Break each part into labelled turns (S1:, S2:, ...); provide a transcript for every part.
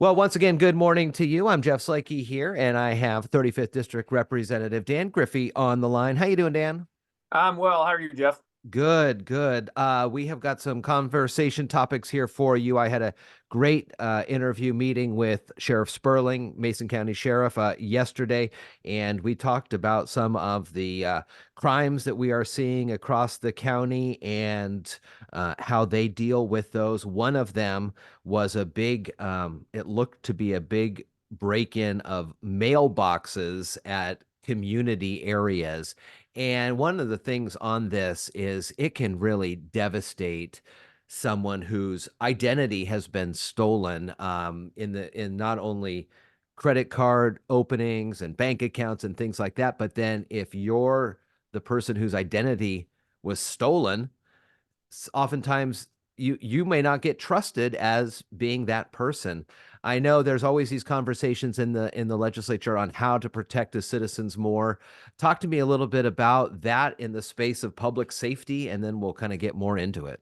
S1: Well, once again, good morning to you. I'm Jeff Slakey here, and I have 35th District Representative Dan Griffey on the line. How you doing, Dan?
S2: I'm well. How are you, Jeff?
S1: Good, good. We have got some conversation topics here for you. I had a great interview meeting with Sheriff Sperling, Mason County Sheriff, yesterday, and we talked about some of the crimes that we are seeing across the county and how they deal with those. One of them was it looked to be a big break-in of mailboxes at community areas. And one of the things on this is it can really devastate someone whose identity has been stolen in not only credit card openings and bank accounts and things like that, but then if you're the person whose identity was stolen, oftentimes you may not get trusted as being that person. I know there's always these conversations in the legislature on how to protect the citizens more. Talk to me a little bit about that in the space of public safety, and then we'll kind of get more into it.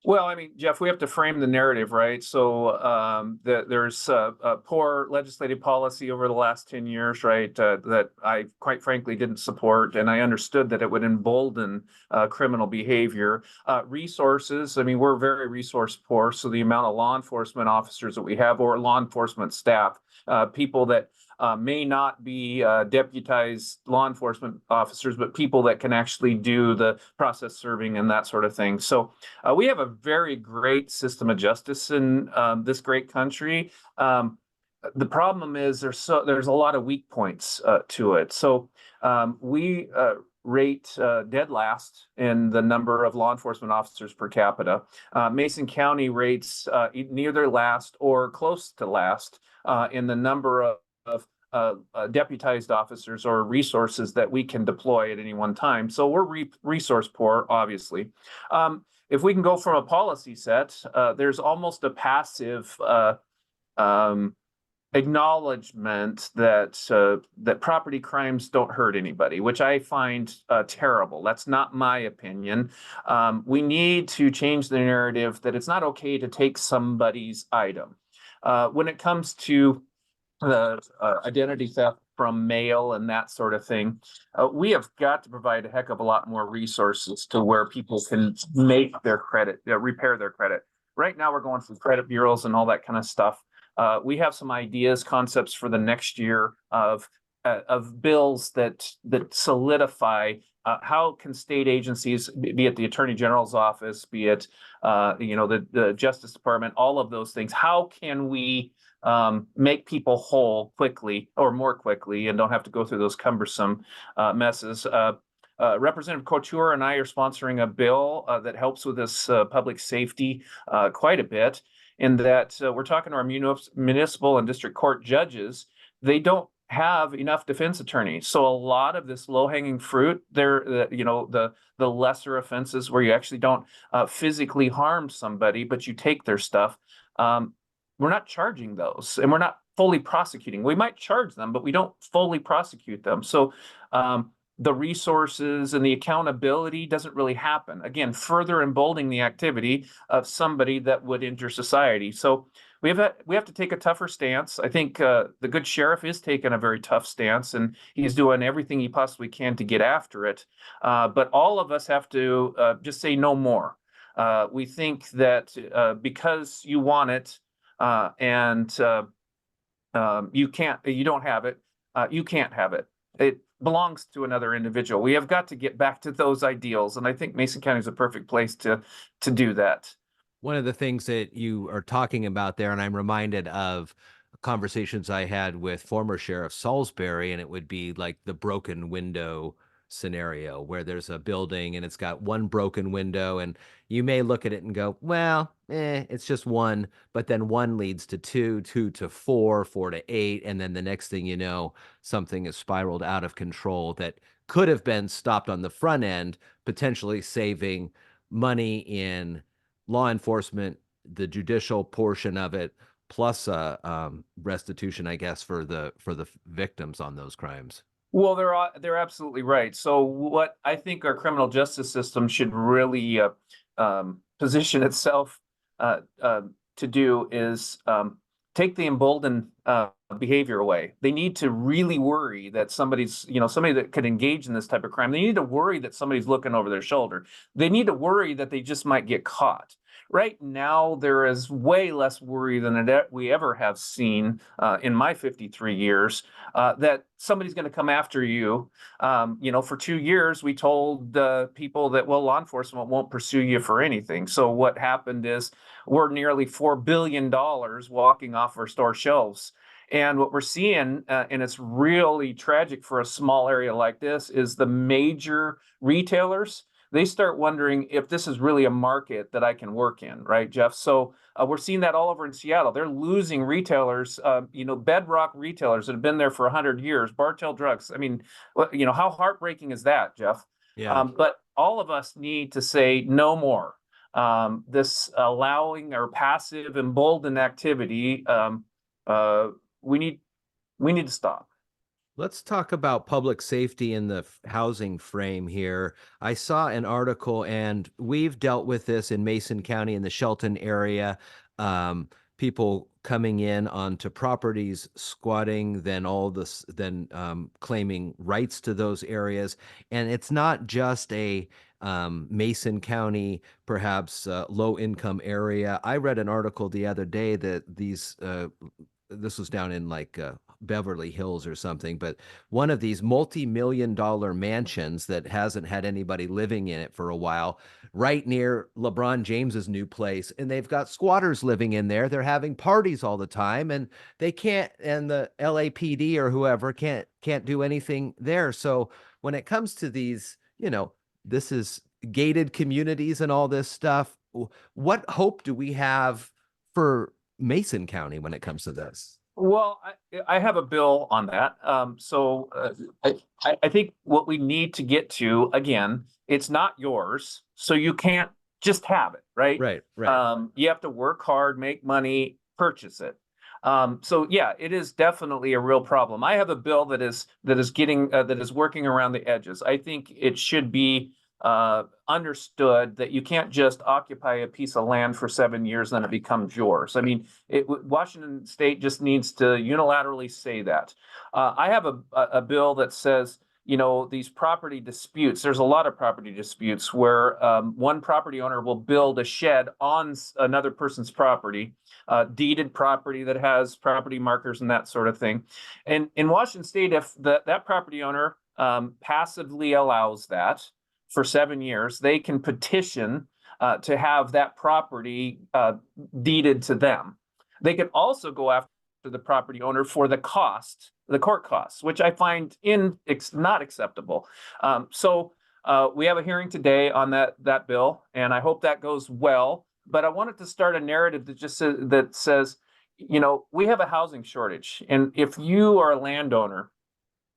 S2: Well, I mean, Jeff, we have to frame the narrative, right? So there's a poor legislative policy over the last 10 years, right, that I quite frankly didn't support. And I understood that it would embolden criminal behavior. Resources, I mean, we're very resource poor. So the amount of law enforcement officers that we have or law enforcement staff, people that may not be deputized law enforcement officers, but people that can actually do the process serving and that sort of thing. So we have a very great system of justice in this great country. The problem is there's a lot of weak points to it. So we rate dead last in the number of law enforcement officers per capita. Mason County rates neither last or close to last in the number of deputized officers or resources that we can deploy at any one time. So we're resource poor, obviously. If we can go from a policy set, there's almost a passive acknowledgement that property crimes don't hurt anybody, which I find terrible. That's not my opinion. We need to change the narrative that it's not okay to take somebody's item. When it comes to the identity theft from mail and that sort of thing, we have got to provide a heck of a lot more resources to where people can make their credit, repair their credit. Right now, we're going through credit bureaus and all that kind of stuff. We have some ideas, concepts for the next year of bills that solidify how can state agencies, be it the Attorney General's office, be it the Justice Department, all of those things, how can we make people whole quickly or more quickly and don't have to go through those cumbersome messes. Representative Couture and I are sponsoring a bill that helps with this public safety quite a bit, in that we're talking to our municipal and district court judges. They don't have enough defense attorneys. So a lot of this low-hanging fruit, the lesser offenses where you actually don't physically harm somebody, but you take their stuff. We're not charging those, and we're not fully prosecuting. We might charge them, but we don't fully prosecute them. So the resources and the accountability doesn't really happen. Again, further emboldening the activity of somebody that would enter society. So we have to take a tougher stance. I think the good sheriff is taking a very tough stance, and he's doing everything he possibly can to get after it. But all of us have to just say no more. We think that because you want it, and you don't have it, you can't have it. It belongs to another individual. We have got to get back to those ideals, and I think Mason County is a perfect place to do that.
S1: One of the things that you are talking about there, and I'm reminded of conversations I had with former Sheriff Salisbury, and it would be like the broken window scenario where there's a building and it's got one broken window, and you may look at it and go, well, it's just one, but then one leads to two, two to four, four to eight, and then the next thing you know, something is spiraled out of control that could have been stopped on the front end, potentially saving money in law enforcement, the judicial portion of it, plus restitution, I guess, for the victims on those crimes.
S2: Well, they're absolutely right. So what I think our criminal justice system should really position itself to do is take the emboldened behavior away. They need to really worry that somebody's, somebody that could engage in this type of crime. They need to worry that somebody's looking over their shoulder. They need to worry that they just might get caught. Right now, there is way less worry than we ever have seen in my 53 years that somebody's going to come after you. For 2 years, we told people that, well, law enforcement won't pursue you for anything. So what happened is we're nearly $4 billion walking off our store shelves. And what we're seeing, and it's really tragic for a small area like this, is the major retailers, they start wondering if this is really a market that I can work in, right, Jeff? So we're seeing that all over in Seattle. They're losing retailers, bedrock retailers that have been there for 100 years, Bartell Drugs. I mean, how heartbreaking is that, Jeff?
S1: Yeah.
S2: But all of us need to say no more. This allowing or passive emboldened activity, we need to stop.
S1: Let's talk about public safety in the housing frame here. I saw an article, and we've dealt with this in Mason County in the Shelton area. People coming in onto properties, squatting, then claiming rights to those areas. And it's not just a Mason County, perhaps low income area. I read an article the other day that this was down in Beverly Hills or something, but one of these multi-million-dollar mansions that hasn't had anybody living in it for a while, right near LeBron James's new place, and they've got squatters living in there. They're having parties all the time, and they can't, and the LAPD or whoever can't do anything there. So when it comes to these, this is gated communities and all this stuff, what hope do we have for Mason County when it comes to this?
S2: Well, I have a bill on that. I think what we need to get to, again, it's not yours, so you can't just have it, right?
S1: Right.
S2: You have to work hard, make money, purchase it. So yeah, it is definitely a real problem. I have a bill that is working around the edges. I think it should be understood that you can't just occupy a piece of land for 7 years, then it becomes yours. I mean, Washington State just needs to unilaterally say that. I have a bill that says, these property disputes, there's a lot of property disputes where one property owner will build a shed on another person's property, deeded property that has property markers and that sort of thing. And in Washington State, if that property owner passively allows that, for 7 years, they can petition to have that property deeded to them. They can also go after the property owner for the court costs, which I find not acceptable. So we have a hearing today on that bill, and I hope that goes well. But I wanted to start a narrative that says, we have a housing shortage, and if you are a landowner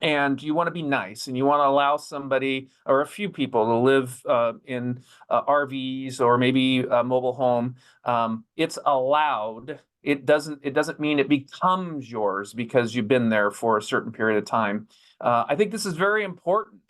S2: and you want to be nice and you want to allow somebody or a few people to live in RVs or maybe a mobile home, it's allowed. It doesn't mean it becomes yours because you've been there for a certain period of time. I think this is very important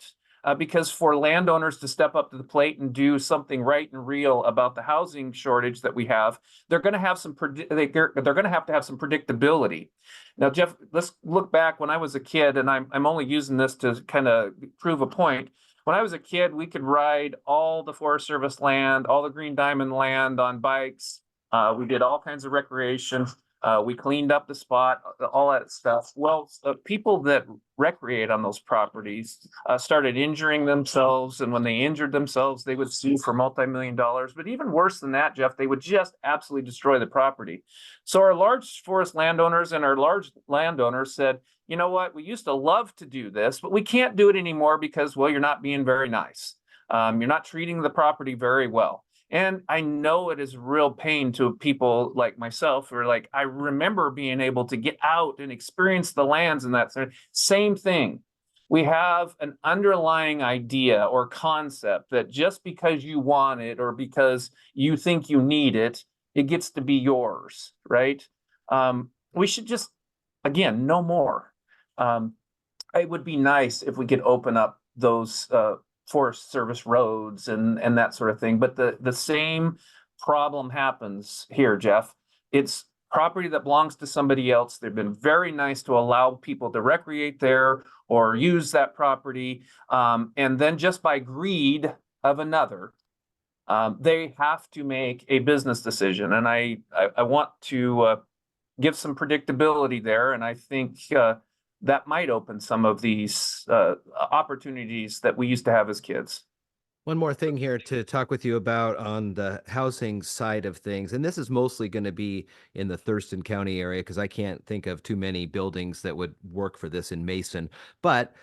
S2: because for landowners to step up to the plate and do something right and real about the housing shortage that we have, they're going to have some they're going to have some predictability. Now, Jeff, let's look back when I was a kid, and I'm only using this to kind of prove a point. When I was a kid, we could ride all the Forest Service land, all the Green Diamond land on bikes. We did all kinds of recreation. We cleaned up the spot, all that stuff. Well, people that recreate on those properties started injuring themselves. And when they injured themselves, they would sue for multi-million dollars. But even worse than that, Jeff, they would just absolutely destroy the property. So our large forest landowners and our large landowners said, you know what, we used to love to do this, but we can't do it anymore because, well, you're not being very nice. You're not treating the property very well. And I know it is real pain to people like myself who are like, I remember being able to get out and experience the lands and that sort of same thing. We have an underlying idea or concept that just because you want it or because you think you need it, it gets to be yours, right? We should just, again, no more. It would be nice if we could open up those Forest Service roads and that sort of thing. But the same problem happens here, Jeff. It's property that belongs to somebody else. They've been very nice to allow people to recreate there or use that property. And then just by greed of another, they have to make a business decision. And I want to give some predictability there. And I think that might open some of these opportunities that we used to have as kids.
S1: One more thing here to talk with you about on the housing side of things, and this is mostly going to be in the Thurston County area because I can't think of too many buildings that would work for this in Mason. But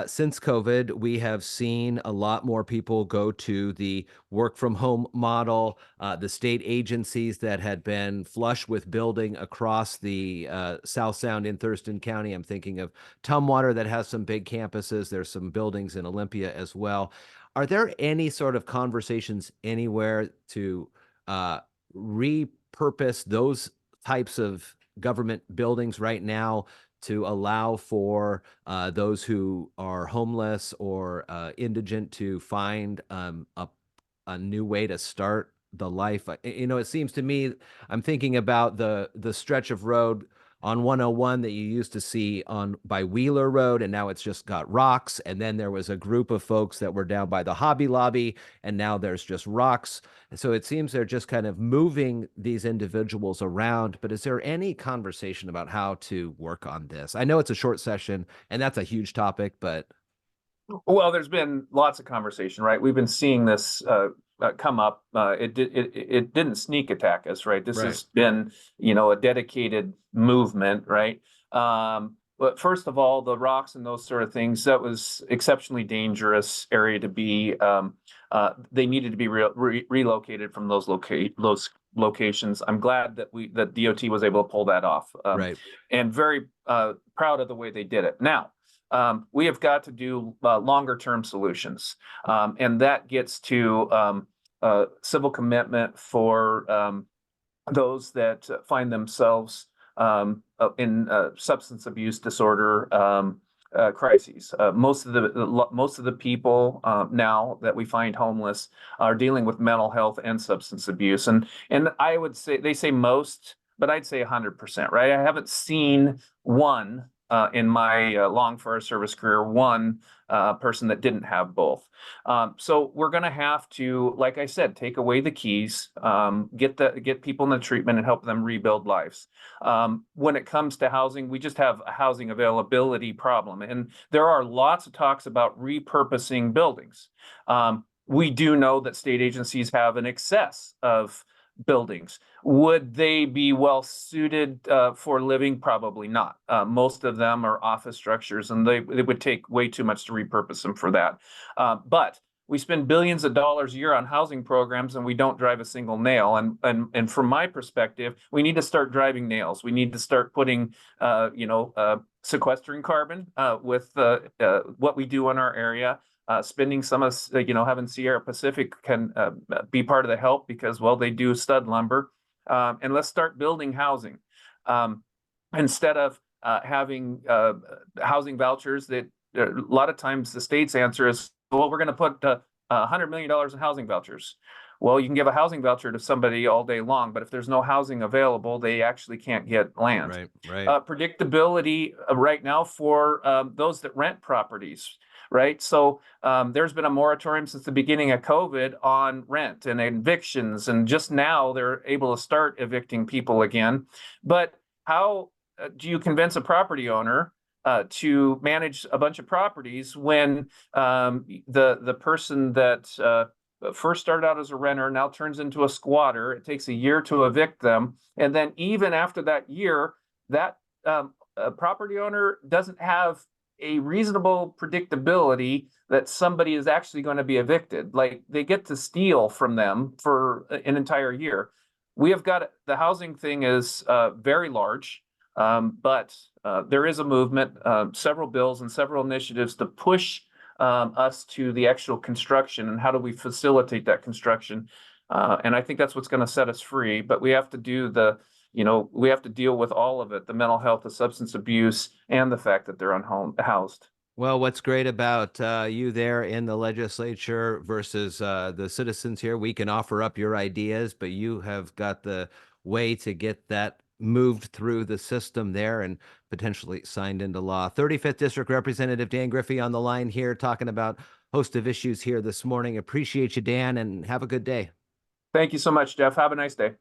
S1: since COVID, we have seen a lot more people go to the work from home model. The state agencies that had been flush with building across the South Sound in Thurston County. I'm thinking of Tumwater that has some big campuses. There's some buildings in Olympia as well. Are there any sort of conversations anywhere to repurpose those types of government buildings right now to allow for those who are homeless or indigent to find a new way to start the life? It seems to me, I'm thinking about the stretch of road on 101 that you used to see on by Wheeler Road, and now it's just got rocks. And then there was a group of folks that were down by the Hobby Lobby, and now there's just rocks. And so it seems they're just kind of moving these individuals around. But is there any conversation about how to work on this? I know it's a short session, and that's a huge topic, but
S2: Well, there's been lots of conversation, right? We've been seeing this come up. It didn't sneak attack us, right? This
S1: right.
S2: has been, a dedicated movement, right? But first of all, the rocks and those sort of things, that was exceptionally dangerous area to be. They needed to be relocated from those locations. I'm glad that DOT was able to pull that off.
S1: Right.
S2: And very proud of the way they did it. Now, we have got to do longer term solutions. And that gets to civil commitment for those that find themselves in substance abuse disorder crises. Most of the people now that we find homeless are dealing with mental health and substance abuse. And I would say, they say most, but I'd say 100%, right? I haven't seen one in my long Forest Service career, one person that didn't have both. So we're going to have to, like I said, take away the keys, get people in the treatment and help them rebuild lives. When it comes to housing, we just have a housing availability problem. And there are lots of talks about repurposing buildings. We do know that state agencies have an excess of buildings. Would they be well suited for living? Probably not. Most of them are office structures, and they would take way too much to repurpose them for that. But we spend billions of dollars a year on housing programs, and we don't drive a single nail. And from my perspective, we need to start driving nails. We need to start putting, sequestering carbon with what we do in our area. Spending some of, having Sierra Pacific can be part of the help because, well, they do stud lumber. And let's start building housing. Instead of having housing vouchers that a lot of times the state's answer is, well, we're going to put $100 million in housing vouchers. Well, you can give a housing voucher to somebody all day long, but if there's no housing available, they actually can't get land.
S1: Right.
S2: Predictability right now for those that rent properties. Right. So there's been a moratorium since the beginning of COVID on rent and evictions. And just now they're able to start evicting people again. But how do you convince a property owner to manage a bunch of properties when the person that first started out as a renter now turns into a squatter? It takes a year to evict them. And then even after that year, that property owner doesn't have a reasonable predictability that somebody is actually going to be evicted. Like, they get to steal from them for an entire year. We have got, the housing thing is very large, but there is a movement, several bills and several initiatives to push us to the actual construction and how do we facilitate that construction. And I think that's what's going to set us free, but we have to do we have to deal with all of it, the mental health, the substance abuse, and the fact that they're unhoused.
S1: Well, what's great about you there in the legislature versus the citizens here, we can offer up your ideas, but you have got the way to get that moved through the system there and potentially signed into law. 35th District Representative Dan Griffey on the line here, talking about a host of issues here this morning. Appreciate you, Dan, and have a good day.
S2: Thank you so much, Jeff. Have a nice day.